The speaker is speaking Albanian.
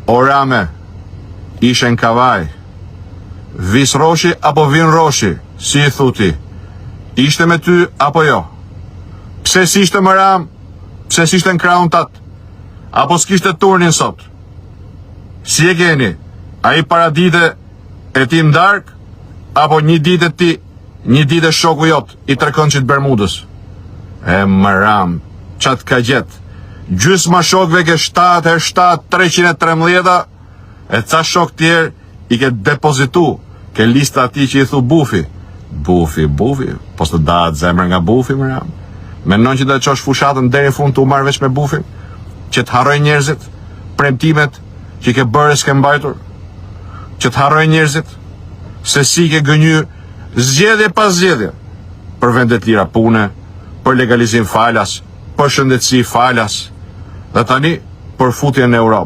Orame, ishe në kavaj. Vis Roshi apo Vin Roshi, si i thuti, ishte me ty apo jo? Pse s'ishte më Ram, pse s'ishte në kraun tat, apo s'kishte turnin sot? Si e keni, a i para dite e ti mdark, apo një dite ti, një dite shoku jot, i trekonçit Bermudës? E më Ram, qatë ka gjet, gjysma shokve ke 7 313, e ca shok tjerë i ke depozitu, ke lista ati që i thu Bufi. Bufi, po së të dahet zemër nga Bufi, më Ram. Menon që do të qosh fushatën deri në fund të u marrë veç me Bufin? Që të harroj njerëzit, premtimet që ke bërë s'ke mbajtur? Që të harroj njerëzit, se si ke gënjy zgjedhje pas zgjedhje, për vendet lira pune, për legalizim falas, për shëndetësi falas, dhe tani për futjen në Europë.